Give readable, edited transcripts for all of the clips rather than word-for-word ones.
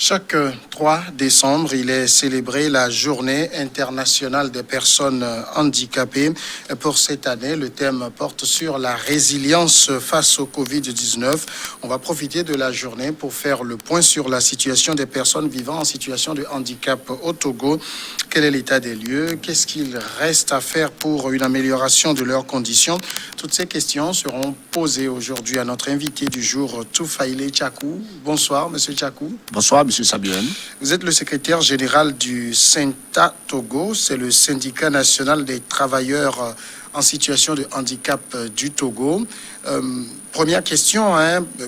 Chaque 3 décembre, il est célébré la Journée internationale des personnes handicapées. Pour cette année, le thème porte sur la résilience face au Covid-19. On va profiter de la journée pour faire le point sur la situation des personnes vivant en situation de handicap au Togo. Quel est l'état des lieux? Qu'est-ce qu'il reste à faire pour une amélioration de leurs conditions? Toutes ces questions seront posées aujourd'hui à notre invité du jour, Toufaïlé Tchakou. Bonsoir, Monsieur Tchakou. Bonsoir, Monsieur Samuel. Vous êtes le secrétaire général du Synta Togo, c'est le syndicat national des travailleurs en situation de handicap du Togo. Première question,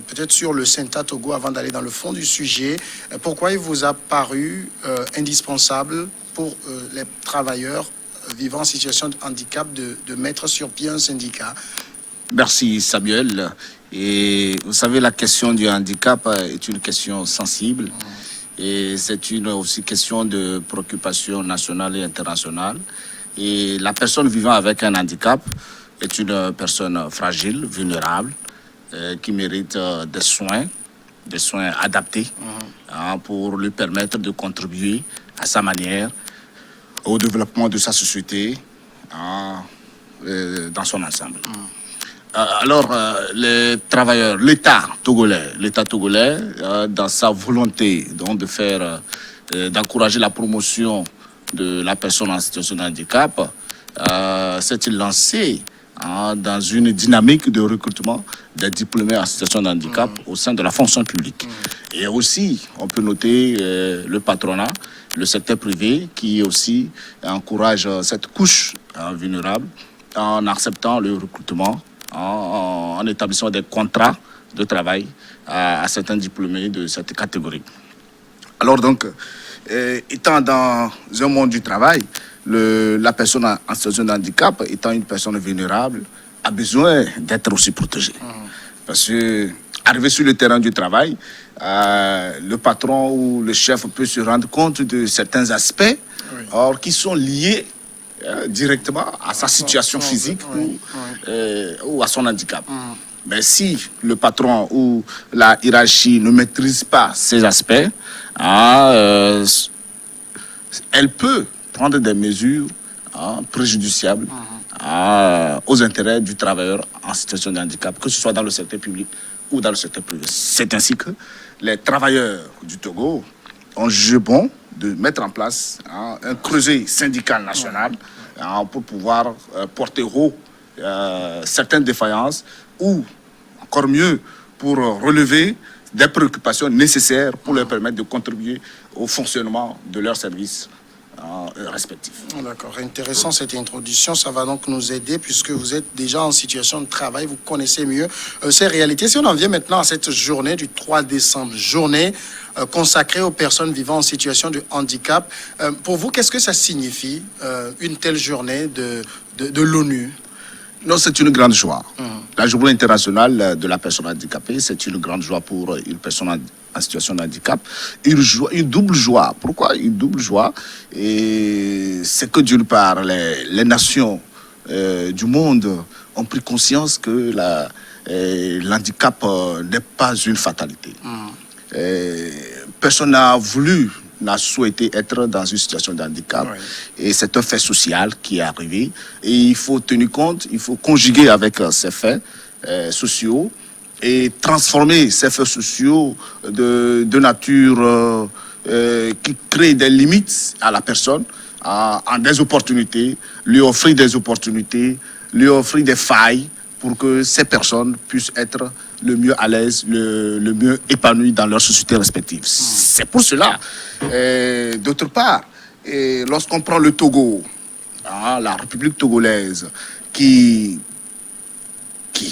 peut-être sur le Synta Togo, avant d'aller dans le fond du sujet. Pourquoi il vous a paru indispensable pour les travailleurs vivant en situation de handicap de mettre sur pied un syndicat? Merci, Samuel. Et vous savez, la question du handicap est une question sensible. Et c'est une aussi question de préoccupation nationale et internationale. Et la personne vivant avec un handicap est une personne fragile, vulnérable, qui mérite des soins adaptés pour lui permettre de contribuer à sa manière au développement de sa société dans son ensemble. Alors, les travailleurs, l'État togolais, dans sa volonté donc de faire, d'encourager la promotion de la personne en situation de handicap, s'est lancé dans une dynamique de recrutement des diplômés en situation de handicap au sein de la fonction publique. Et aussi, on peut noter le patronat, le secteur privé, qui aussi encourage cette couche vulnérable en acceptant le recrutement, en établissant des contrats de travail à certains diplômés de cette catégorie. Alors donc, étant dans un monde du travail, la personne en situation de handicap, étant une personne vulnérable, a besoin d'être aussi protégée. Parce que, arrivé sur le terrain du travail, le patron ou le chef peut se rendre compte de certains aspects qui sont liés directement à sa situation physique ou à son handicap. Mais si le patron ou la hiérarchie ne maîtrise pas ces aspects, elle peut prendre des mesures préjudiciables aux intérêts du travailleur en situation de handicap, que ce soit dans le secteur public ou dans le secteur privé. C'est ainsi que les travailleurs du Togo ont jugé bon de mettre en place un creuset syndical national pour pouvoir porter haut certaines défaillances ou, encore mieux, pour relever des préoccupations nécessaires pour leur permettre de contribuer au fonctionnement de leurs services respectifs. D'accord, intéressant cette introduction. Ça va donc nous aider puisque vous êtes déjà en situation de travail, vous connaissez mieux ces réalités. Si on en vient maintenant à cette journée du 3 décembre, journée consacrée aux personnes vivant en situation de handicap, pour vous, qu'est-ce que ça signifie, une telle journée de l'ONU? Non, c'est une grande joie. La journée internationale de la personne handicapée, c'est une grande joie pour une personne en situation de handicap. Une double joie. Pourquoi une double joie? Et c'est que d'une part, les nations du monde ont pris conscience que l'handicap n'est pas une fatalité. Personne n'a souhaité être dans une situation de handicap. Et c'est un fait social qui est arrivé. Et il faut tenir compte, il faut conjuguer avec ces faits sociaux et transformer ces faits sociaux de nature qui crée des limites à la personne en des opportunités, lui offrir des opportunités, lui offrir des failles pour que ces personnes puissent être le mieux à l'aise, le mieux épanouies dans leur société respective. C'est pour cela. D'autre part, lorsqu'on prend le Togo, la République togolaise, qui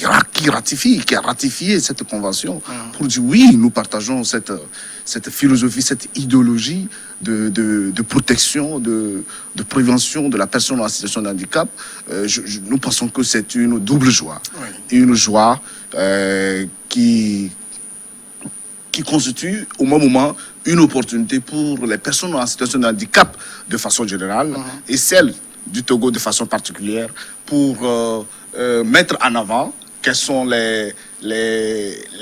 a ratifié cette convention pour dire oui, nous partageons cette philosophie, cette idéologie de protection, de prévention de la personne en situation de handicap. Nous pensons que c'est une double joie. Une joie qui constitue au même moment une opportunité pour les personnes en situation de handicap de façon générale et celles du Togo de façon particulière pour mettre en avant quels sont les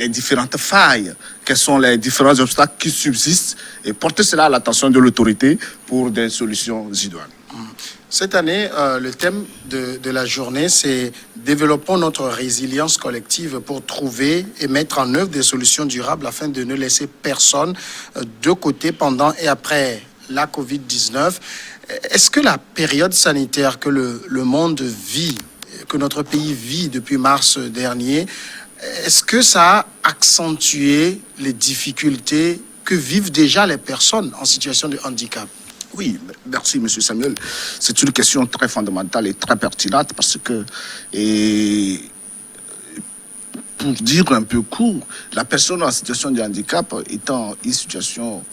différentes failles, quels sont les différents obstacles qui subsistent et porter cela à l'attention de l'autorité pour des solutions idoines. Cette année, le thème de la journée, c'est « Développons notre résilience collective pour trouver et mettre en œuvre des solutions durables afin de ne laisser personne de côté pendant et après la Covid-19 ». Est-ce que la période sanitaire que le monde vit, que notre pays vit depuis mars dernier, est-ce que ça a accentué les difficultés que vivent déjà les personnes en situation de handicap? Oui, merci M. Samuel. C'est une question très fondamentale et très pertinente parce que, pour dire un peu court, la personne en situation de handicap étant une situation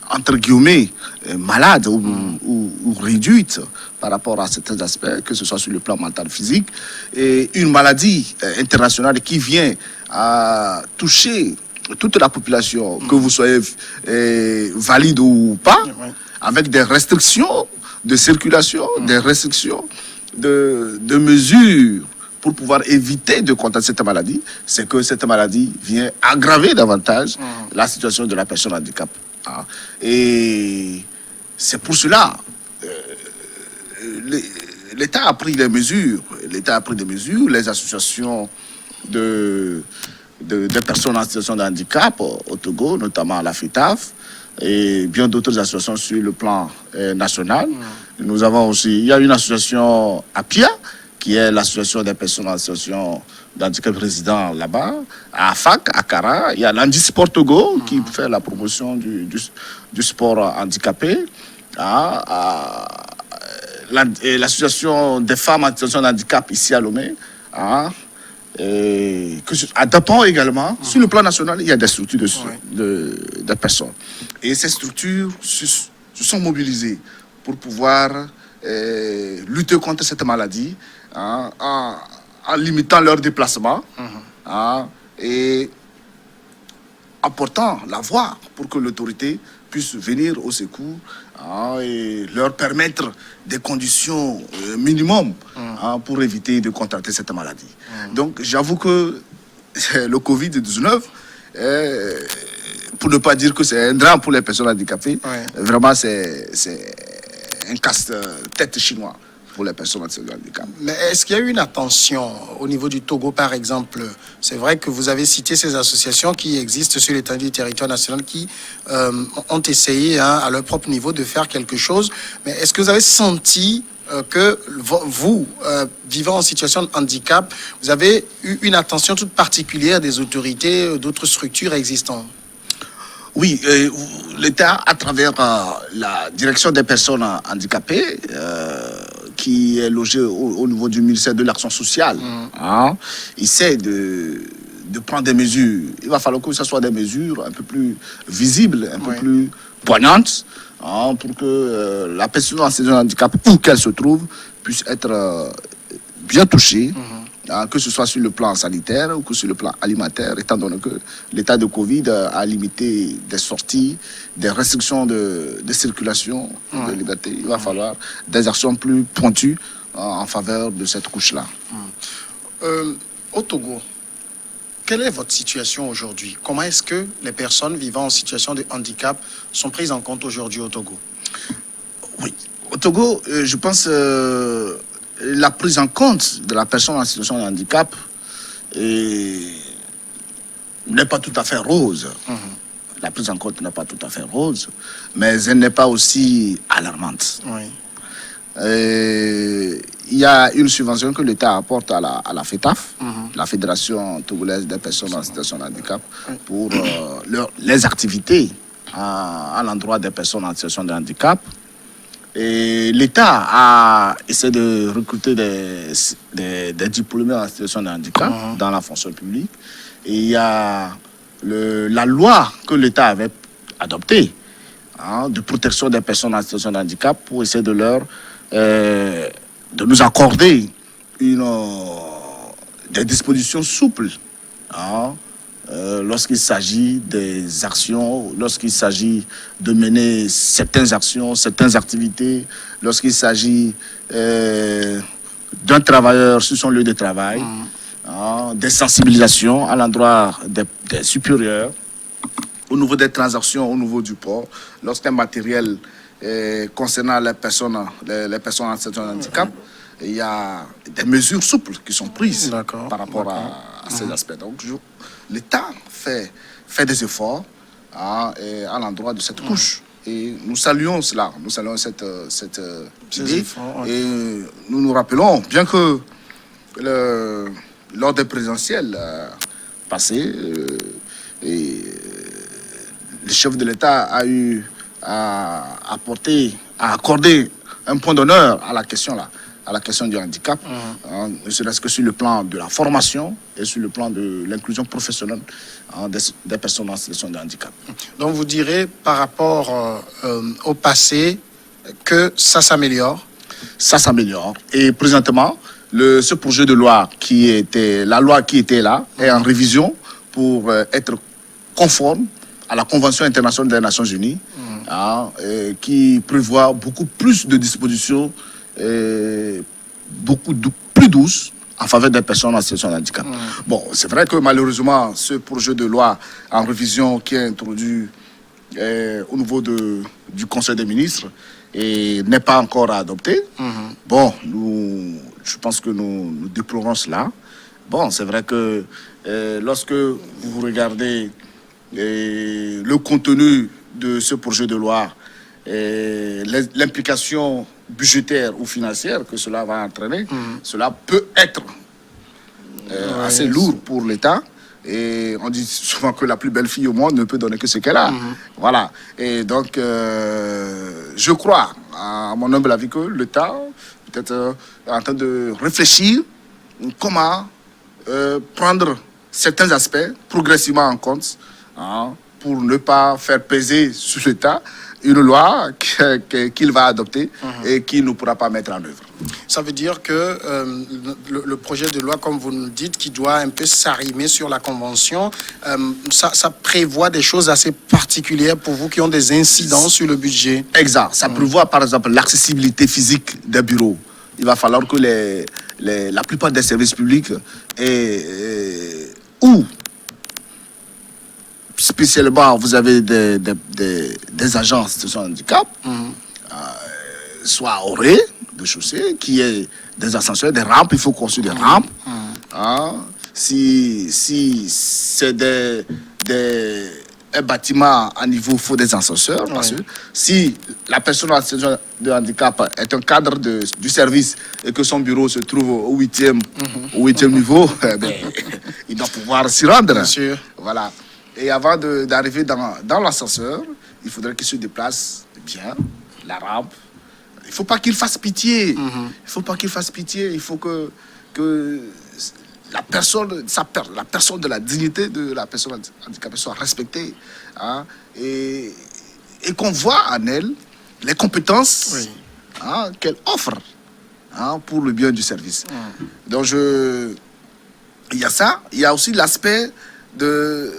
entre guillemets malade ou réduite par rapport à certains aspects, que ce soit sur le plan mental, physique, et une maladie internationale qui vient à toucher toute la population, que vous soyez valide ou pas, avec des restrictions de circulation, des restrictions de mesures pour pouvoir éviter de contracter cette maladie, c'est que cette maladie vient aggraver davantage la situation de la personne handicapée. Et c'est pour cela l'État a pris des mesures. L'État a pris des mesures, les associations de personnes en situation de handicap au Togo, notamment la FETAF, et bien d'autres associations sur le plan national. Nous avons aussi, il y a une association APIA, qui est l'association des personnes en situation d'handicap résident là-bas, à AFAC, à Kara. Il y a l'Handisport Togo, qui fait la promotion du sport handicapé. L'association des femmes en situation de handicap ici à Lomé. À Dapon également, sur le plan national, il y a des structures de personnes. Et ces structures se sont mobilisées pour pouvoir lutter contre cette maladie en limitant leurs déplacements et apportant la voie pour que l'autorité puisse venir au secours et leur permettre des conditions minimum pour éviter de contracter cette maladie. Donc j'avoue que le Covid-19, pour ne pas dire que c'est un drame pour les personnes handicapées, vraiment c'est un casse-tête chinois pour les personnes en situation de handicap. Mais est-ce qu'il y a eu une attention au niveau du Togo, par exemple? C'est vrai que vous avez cité ces associations qui existent sur l'étendue du territoire national qui ont essayé à leur propre niveau de faire quelque chose. Mais est-ce que vous avez senti que vous, vivant en situation de handicap, vous avez eu une attention toute particulière des autorités, d'autres structures existantes? Oui, l'État, à travers la direction des personnes handicapées, qui est logée au niveau du ministère de l'Action sociale, essaie de prendre des mesures. Il va falloir que ce soit des mesures un peu plus visibles, un peu plus poignantes, pour que la personne en situation de handicap, où qu'elle se trouve, puisse être bien touchée. Que ce soit sur le plan sanitaire ou que sur le plan alimentaire, étant donné que l'état de Covid a limité des sorties, des restrictions de circulation, de liberté. Il va falloir des actions plus pointues en faveur de cette couche-là. Au Togo, quelle est votre situation aujourd'hui? Comment est-ce que les personnes vivant en situation de handicap sont prises en compte aujourd'hui au Togo? Oui, au Togo, je pense... la prise en compte de la personne en situation de handicap n'est pas tout à fait rose. La prise en compte n'est pas tout à fait rose, mais elle n'est pas aussi alarmante. Il y a une subvention que l'État apporte à la FETAF, la Fédération togolaise des personnes en situation de handicap, pour les activités à l'endroit des personnes en situation de handicap. Et l'État a essayé de recruter des diplômés en situation de handicap dans la fonction publique. Et il y a la loi que l'État avait adoptée de protection des personnes en situation de handicap pour essayer de nous accorder des dispositions souples. Lorsqu'il s'agit des actions, lorsqu'il s'agit de mener certaines actions, certaines activités, lorsqu'il s'agit d'un travailleur sur son lieu de travail, des sensibilisations à l'endroit des supérieurs, au niveau des transactions, au niveau du port, lorsqu'un matériel concernant les personnes en situation de handicap, il y a des mesures souples qui sont prises par rapport à ces aspects. Donc, l'État fait des efforts à l'endroit de cette couche. Et nous saluons cela, nous saluons cette idée. Et nous nous rappelons, bien que lors des présidentielles passées, le chef de l'État a eu à accorder un point d'honneur à la question du handicap, ne serait-ce que sur le plan de la formation et sur le plan de l'inclusion professionnelle des personnes en situation de handicap. Donc vous direz par rapport au passé que ça s'améliore? Ça s'améliore. Et présentement, ce projet de loi qui était là est en révision pour être conforme à la Convention internationale des Nations Unies, qui prévoit beaucoup plus de dispositions, plus douces en faveur des personnes en situation de handicap. Bon, c'est vrai que malheureusement, ce projet de loi en révision qui est introduit au niveau du Conseil des ministres n'est pas encore adopté. Bon, je pense que nous déplorons cela. Bon, c'est vrai que lorsque vous regardez le contenu de ce projet de loi, l'implication budgétaire ou financière que cela va entraîner, cela peut être assez lourd pour l'État. Et on dit souvent que la plus belle fille au monde ne peut donner que ce qu'elle a. Voilà. Et donc, je crois, à mon humble avis, que l'État peut-être en train de réfléchir comment prendre certains aspects progressivement en compte, pour ne pas faire peser sur l'État une loi qu'il va adopter et qu'il ne pourra pas mettre en œuvre. Ça veut dire que le projet de loi, comme vous nous dites, qui doit un peu s'arrimer sur la Convention, ça prévoit des choses assez particulières pour vous qui ont des incidences sur le budget. Exact. Ça prévoit par exemple l'accessibilité physique des bureaux. Il va falloir que la plupart des services publics où spécialement vous avez des agences de handicap, soit au rez-de-chaussée, qui est des ascenseurs, des rampes, il faut construire des rampes. Si c'est un bâtiment à niveau, il faut des ascenseurs. Parce que si la personne en situation de handicap est un cadre du service et que son bureau se trouve au 8e niveau, il doit pouvoir s'y rendre. Bien sûr. Voilà. Et avant d'arriver dans l'ascenseur, il faudrait qu'il se déplace bien, la rampe. Il ne faut pas qu'il fasse pitié. Il ne faut pas qu'il fasse pitié. Il faut que la personne de la dignité de la personne handicapée soit respectée. Et qu'on voit en elle les compétences qu'elle offre pour le bien du service. Donc, il y a ça. Il y a aussi l'aspect de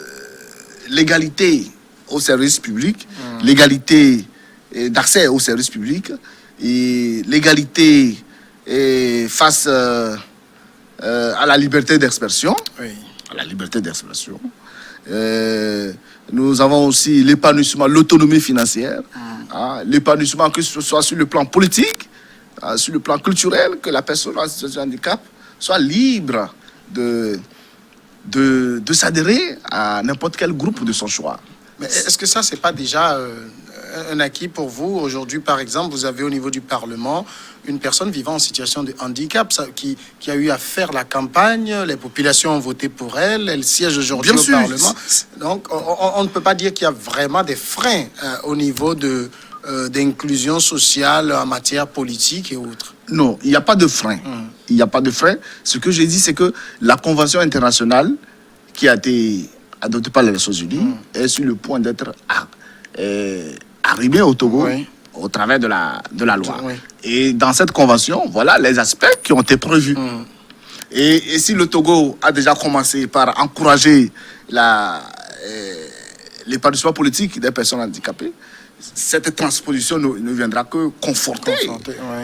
l'égalité au service public, l'égalité d'accès au service public, et l'égalité face à la liberté d'expression. À la liberté d'expression. Nous avons aussi l'épanouissement, l'autonomie financière, l'épanouissement que ce soit sur le plan politique, sur le plan culturel, que la personne en situation de handicap soit libre de s'adhérer à n'importe quel groupe de son choix. Mais est-ce que ça, c'est pas déjà un acquis pour vous? Aujourd'hui, par exemple, vous avez au niveau du Parlement une personne vivant en situation de handicap qui a eu à faire la campagne, les populations ont voté pour elle, elle siège aujourd'hui au Parlement. Donc, on ne peut pas dire qu'il y a vraiment des freins au niveau d'inclusion sociale en matière politique et autres. Non, il n'y a pas de frein. Il n'y a pas de frein. Ce que j'ai dit, c'est que la Convention internationale qui a été adoptée par les Nations Unies est sur le point d'être arrimée au Togo au travers de la loi. Et dans cette convention, voilà les aspects qui ont été prévus. Et si le Togo a déjà commencé par encourager l'épanouissement politique des personnes handicapées, cette transposition ne viendra que conforter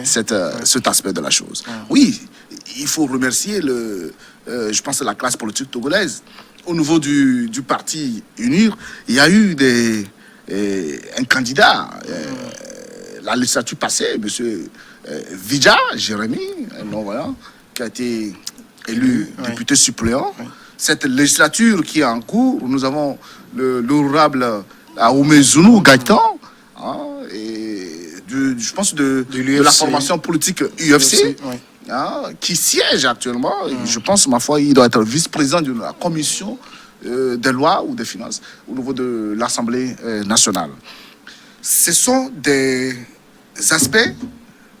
cet aspect de la chose. Oui, il faut remercier je pense la classe politique togolaise. Au niveau du parti UNIR, il y a eu un candidat, la législature passée, M. Vidja Jérémy, qui a été élu député suppléant. Oui. Cette législature qui est en cours, nous avons l'honorable Aoumé Zounou Gaëtan, je pense de la formation politique UFC. Oui. Qui siège actuellement. Je pense, ma foi, il doit être vice-président de la commission des lois ou des finances au niveau de l'Assemblée nationale. Ce sont des aspects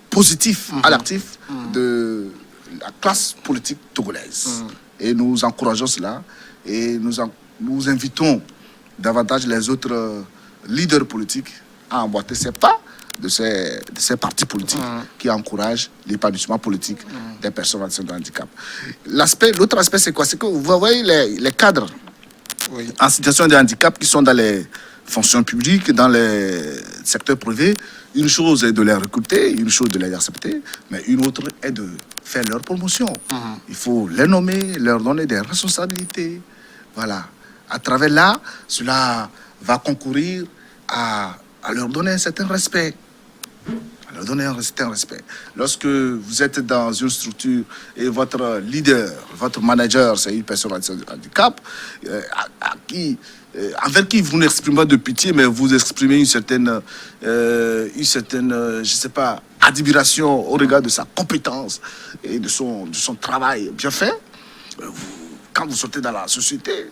positifs, alertifs de la classe politique togolaise. Et nous encourageons cela et nous invitons davantage les autres leaders politiques à emboîter ces pas de ces partis politiques qui encouragent l'épanouissement politique des personnes en situation de handicap. L'autre aspect, c'est quoi? C'est que vous voyez les cadres en situation de handicap qui sont dans les fonctions publiques, dans les secteurs privés. Une chose est de les recruter, une chose de les accepter, mais une autre est de faire leur promotion. Il faut les nommer, leur donner des responsabilités. Voilà. À travers là, cela va concourir à leur donner un certain respect. Lorsque vous êtes dans une structure et votre leader, votre manager, c'est une personne en handicap, envers qui vous n'exprimez pas de pitié, mais vous exprimez une certaine, je sais pas, admiration au regard de sa compétence et de son travail bien fait. Quand vous sortez dans la société,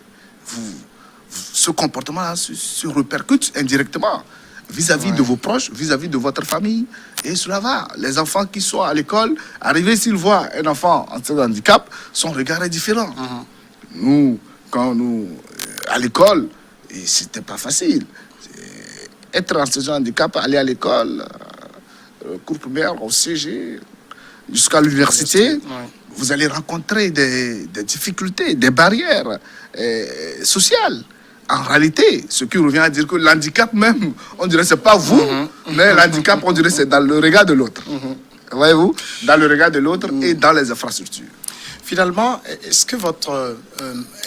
ce comportement-là se répercute indirectement vis-à-vis de vos proches, vis-à-vis de votre famille. Et cela va. Les enfants qui sont à l'école, arrivés, s'ils voient un enfant en situation de handicap, son regard est différent. Nous, quand nous, à l'école, c'était pas facile. Être en situation de handicap, aller à l'école, cours primaire, au CG, jusqu'à l'université, vous allez rencontrer des difficultés, des barrières sociales. En réalité, ce qui revient à dire que l'handicap même, on dirait que ce n'est pas vous, mais l'handicap, on dirait que c'est dans le regard de l'autre. Voyez-vous? Dans le regard de l'autre et dans les infrastructures. Finalement, est-ce que votre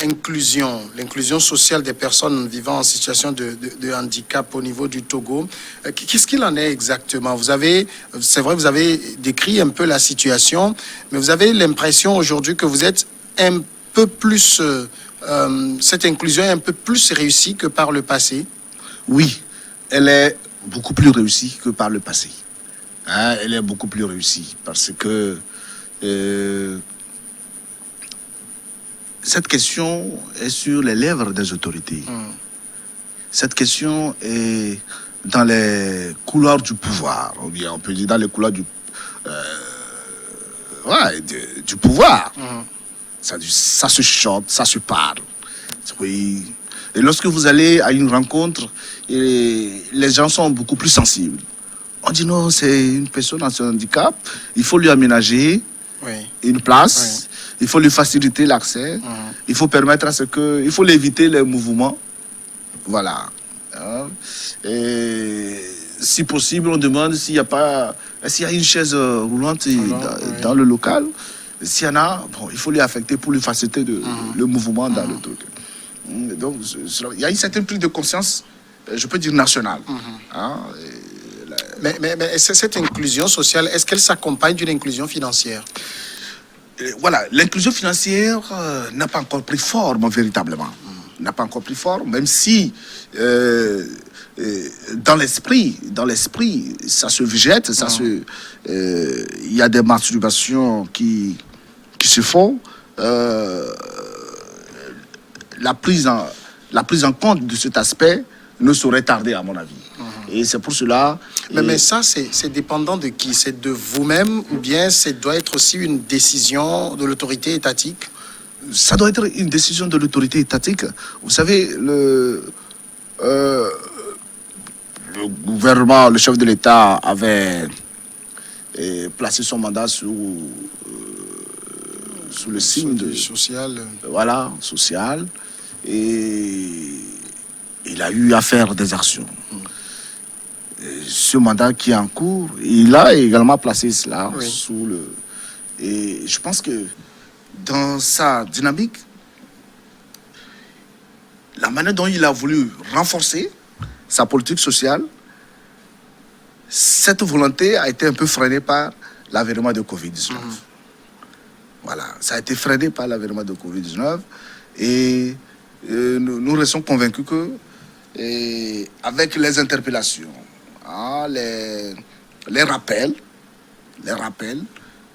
l'inclusion sociale des personnes vivant en situation de handicap au niveau du Togo, qu'est-ce qu'il en est exactement? C'est vrai, vous avez décrit un peu la situation, mais vous avez l'impression aujourd'hui que vous êtes un peu plus... cette inclusion est un peu plus réussie que par le passé? Oui, elle est beaucoup plus réussie que par le passé. Elle est beaucoup plus réussie parce que cette question est sur les lèvres des autorités. Cette question est dans les couloirs du pouvoir, ou bien on peut dire dans les couloirs du pouvoir. Ça se chante, ça se parle. Oui. Et lorsque vous allez à une rencontre, les gens sont beaucoup plus sensibles. On dit non, c'est une personne en handicap, il faut lui aménager une place, il faut lui faciliter l'accès, il faut permettre à ce que, il faut l'éviter les mouvements. Voilà. Et si possible, on demande s'il y a une chaise roulante dans le local. S'il y en a, il faut les affecter pour lui faciliter le mouvement dans le truc. Donc, il y a une certaine prise de conscience, je peux dire nationale. Mais cette inclusion sociale, est-ce qu'elle s'accompagne d'une inclusion financière? Voilà, l'inclusion financière n'a pas encore pris forme véritablement. N'a pas encore pris forme, même si dans l'esprit, ça se végète, il y a des masturbations qui se font. La prise en compte de cet aspect ne saurait tarder, à mon avis. Et c'est pour cela... Mais ça, c'est dépendant de qui? C'est de vous-même ou bien ça doit être aussi une décision de l'autorité étatique? Ça doit être une décision de l'autorité étatique. Vous savez, le gouvernement, le chef de l'État avait placé son mandat sous le signe de... Social. Voilà, social. Et il a eu à faire des actions. Ce mandat qui est en cours, il a également placé cela sous Et je pense que dans sa dynamique, la manière dont il a voulu renforcer sa politique sociale, cette volonté a été un peu freinée par l'avènement de Covid-19. Voilà, ça a été freiné par l'avènement de Covid-19 et nous restons convaincus que avec les interpellations, les rappels,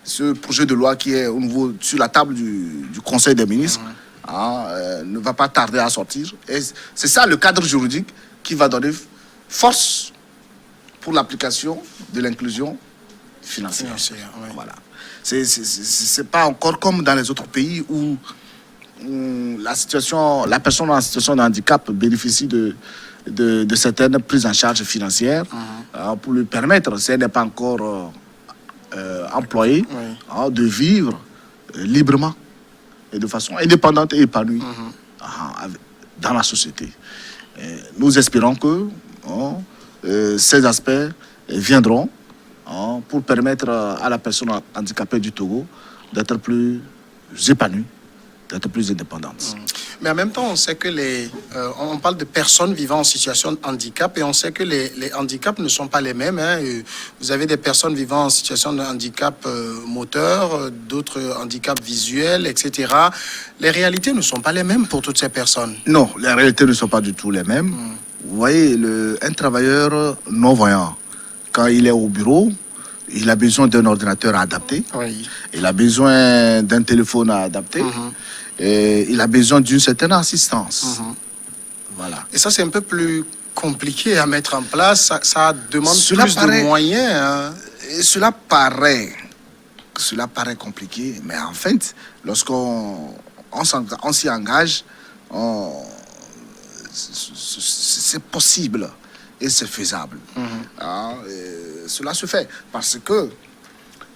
ce projet de loi qui est au niveau, sur la table du Conseil des ministres ne va pas tarder à sortir. Et c'est ça le cadre juridique qui va donner force pour l'application de l'inclusion financière. Ouais. Voilà. C'est pas encore comme dans les autres pays où la personne en situation de handicap bénéficie de certaines prises en charge financières pour lui permettre, si elle n'est pas encore employée, de vivre librement et de façon indépendante et épanouie dans la société. Nous espérons que ces aspects viendront pour permettre à la personne handicapée du Togo d'être plus épanouie, d'être plus indépendante. Mais en même temps, on sait que on parle de personnes vivant en situation de handicap et on sait que les handicaps ne sont pas les mêmes. Vous avez des personnes vivant en situation de handicap moteur, d'autres handicaps visuels, etc. Les réalités ne sont pas les mêmes pour toutes ces personnes. Non, les réalités ne sont pas du tout les mêmes. Vous voyez, un travailleur non-voyant, quand il est au bureau, il a besoin d'un ordinateur adapté. Oui. Il a besoin d'un téléphone adapté. Et il a besoin d'une certaine assistance. Voilà. Et ça, c'est un peu plus compliqué à mettre en place. Ça demande plus de moyens. Et cela paraît compliqué, mais en fait, lorsqu'on s'y engage, c'est possible et c'est faisable. Cela se fait parce que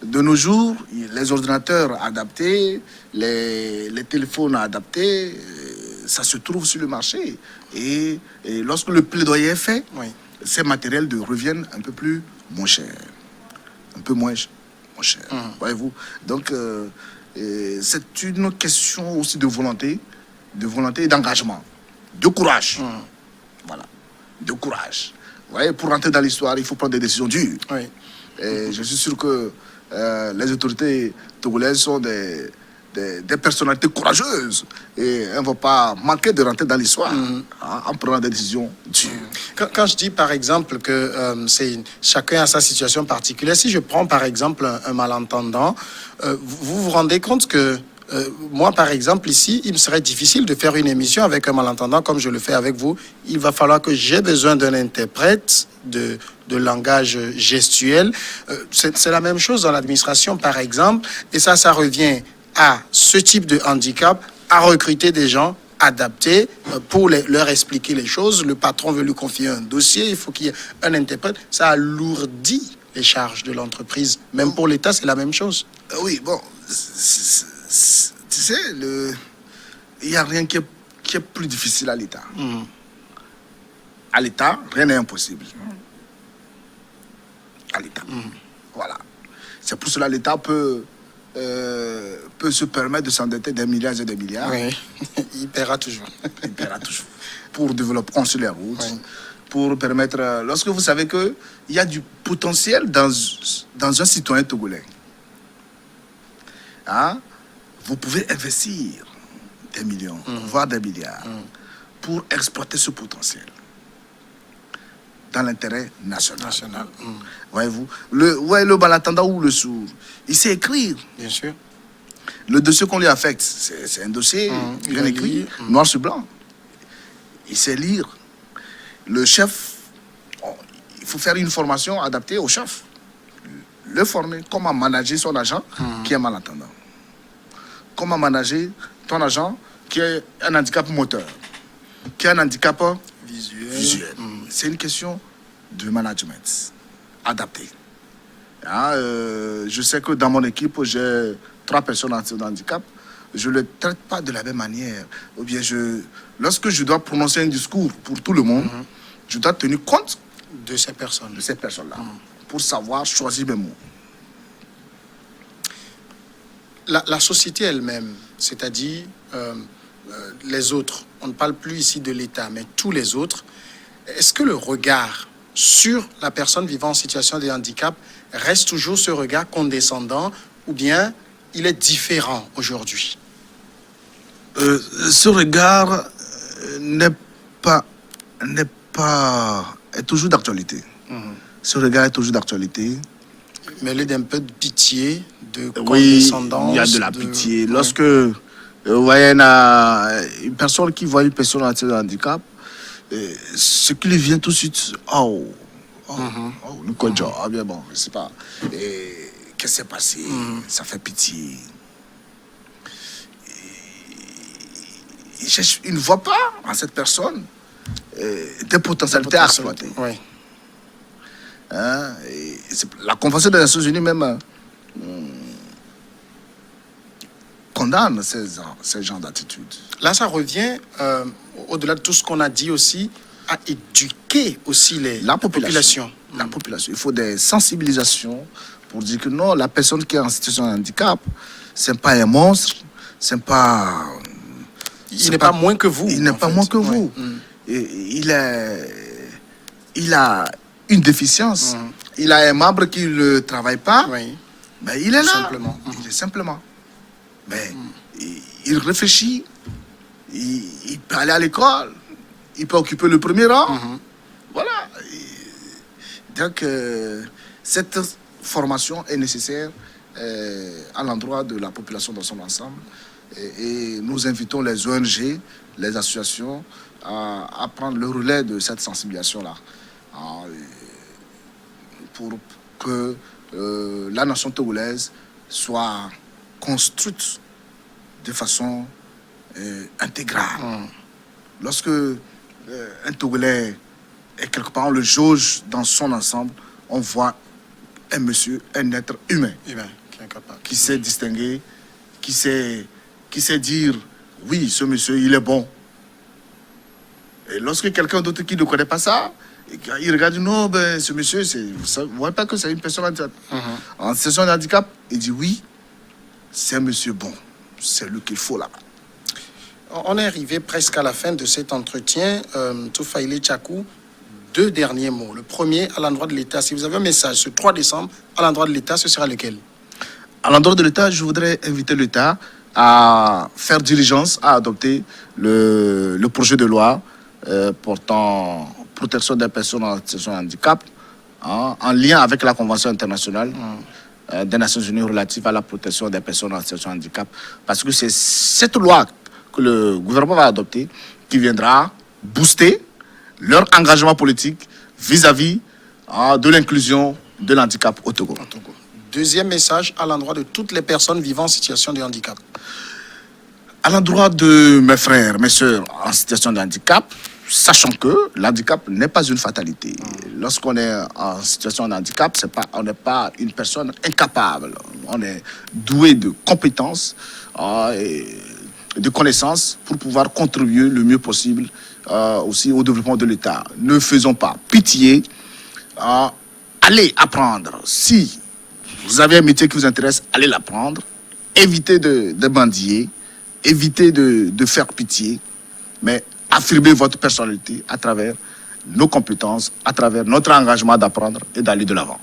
de nos jours, les ordinateurs adaptés, les téléphones adaptés, ça se trouve sur le marché. Et lorsque le plaidoyer est fait, ces matériels reviennent un peu moins cher. Un peu moins cher. Voyez-vous. Donc, c'est une question aussi de volonté et d'engagement, de courage. Voilà, de courage. Vous voyez, pour rentrer dans l'histoire, il faut prendre des décisions dures. Et je suis sûr que les autorités togolaises sont des personnalités courageuses et elles ne vont pas manquer de rentrer dans l'histoire en prenant des décisions dures. Quand je dis par exemple que chacun a sa situation particulière, si je prends par exemple un malentendant, vous vous rendez compte que moi, par exemple, ici, il me serait difficile de faire une émission avec un malentendant comme je le fais avec vous. Il va falloir que j'ai besoin d'un interprète de langage gestuel. C'est la même chose dans l'administration, par exemple. Et ça revient à ce type de handicap, à recruter des gens adaptés pour leur expliquer les choses. Le patron veut lui confier un dossier, il faut qu'il y ait un interprète. Ça alourdit les charges de l'entreprise. Même pour l'État, c'est la même chose. Oui, bon... Tu sais, il n'y a rien qui est plus difficile à l'État. À l'État, rien n'est impossible. À l'État. Voilà. C'est pour cela que l'État peut se permettre de s'endetter des milliards et des milliards. Oui, il paiera toujours. Il paiera toujours. Pour développer, construire les routes, pour permettre... Lorsque vous savez qu'il y a du potentiel dans un citoyen togolais, vous pouvez investir des millions, voire des milliards, pour exploiter ce potentiel dans l'intérêt national. Voyez-vous, le malentendant ou le sourd, il sait écrire. Bien sûr. Le dossier qu'on lui affecte, c'est un dossier bien écrit, noir sur blanc. Il sait lire. Le chef, il faut faire une formation adaptée au chef. Le former, comment manager son agent qui est malentendant. Comment manager ton agent qui a un handicap moteur, qui a un handicap visuel. C'est une question de management adapté. Je sais que dans mon équipe, j'ai 3 personnes en handicap. Je ne les traite pas de la même manière. Ou bien lorsque je dois prononcer un discours pour tout le monde, je dois tenir compte de ces personnes. De ces personnes-là, pour savoir choisir mes mots. La société elle-même, c'est-à-dire les autres, on ne parle plus ici de l'État, mais tous les autres, est-ce que le regard sur la personne vivant en situation de handicap reste toujours ce regard condescendant ou bien il est différent aujourd'hui? Ce regard est toujours d'actualité. Ce regard est toujours d'actualité. Mêlé d'un peu de pitié, de Oui, condescendance. il y a de la pitié. Lorsque vous voyez une personne qui voit une personne en situation de handicap, ce qui lui vient tout de suite, le coach, bien bon, je sais pas. Qu'est-ce qui s'est passé? Ça fait pitié. Il ne voit pas en cette personne des potentialités à exploiter. Oui. Hein? La Convention des Nations Unies même condamne ces genres d'attitudes. Là, ça revient, au-delà de tout ce qu'on a dit aussi, à éduquer aussi la population. La population. Il faut des sensibilisations pour dire que non, la personne qui est en situation de handicap, ce n'est pas un monstre, c'est pas... Il n'est pas moins que vous. Il n'est pas moins que vous. Il a une déficience. Il a un membre qui ne travaille pas. Oui. Mais il est là. Simplement. Il est simplement. Mais il réfléchit. Il peut aller à l'école. Il peut occuper le premier rang. Voilà. Donc, cette formation est nécessaire à l'endroit de la population dans son ensemble. Et nous invitons les ONG, les associations à prendre le relais de cette sensibilisation-là. Pour que la nation togolaise soit construite de façon intégrale. Lorsque un Togolais est quelque part, on le jauge dans son ensemble, on voit un monsieur, un être humain, qui sait distinguer, qui sait dire, oui, ce monsieur, il est bon. Et lorsque quelqu'un d'autre qui ne connaît pas ça, il regarde, non, ben, ce monsieur, vous ne voyez pas que c'est une personne en situation de handicap. Il dit, oui, c'est un monsieur bon. C'est lui qu'il faut là-bas. On est arrivé presque à la fin de cet entretien. Toufaïlé Tchakou, 2 derniers mots. Le premier, à l'endroit de l'État. Si vous avez un message ce 3 décembre, à l'endroit de l'État, ce sera lequel? À l'endroit de l'État, je voudrais inviter l'État à faire diligence, à adopter le projet de loi portant protection des personnes en situation de handicap, en lien avec la Convention internationale des Nations Unies relative à la protection des personnes en situation de handicap. Parce que c'est cette loi que le gouvernement va adopter qui viendra booster leur engagement politique vis-à-vis de l'inclusion de l'handicap au Togo. Deuxième message à l'endroit de toutes les personnes vivant en situation de handicap. À l'endroit de mes frères, mes sœurs en situation de handicap, sachant que l'handicap n'est pas une fatalité. Lorsqu'on est en situation de handicap, on n'est pas une personne incapable. On est doué de compétences et de connaissances pour pouvoir contribuer le mieux possible aussi au développement de l'État. Ne faisons pas pitié. Allez apprendre. Si vous avez un métier qui vous intéresse, allez l'apprendre. Évitez de mendier. Évitez de faire pitié. Mais affirmer votre personnalité à travers nos compétences, à travers notre engagement d'apprendre et d'aller de l'avant.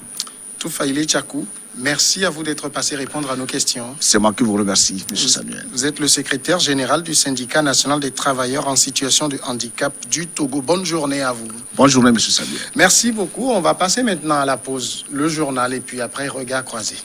Toufaïlé Tchakou, merci à vous d'être passé répondre à nos questions. C'est moi qui vous remercie, M. Samuel. Vous êtes le secrétaire général du syndicat national des travailleurs en situation de handicap du Togo. Bonne journée à vous. Bonne journée, M. Samuel. Merci beaucoup. On va passer maintenant à la pause, le journal et puis après, regard croisé.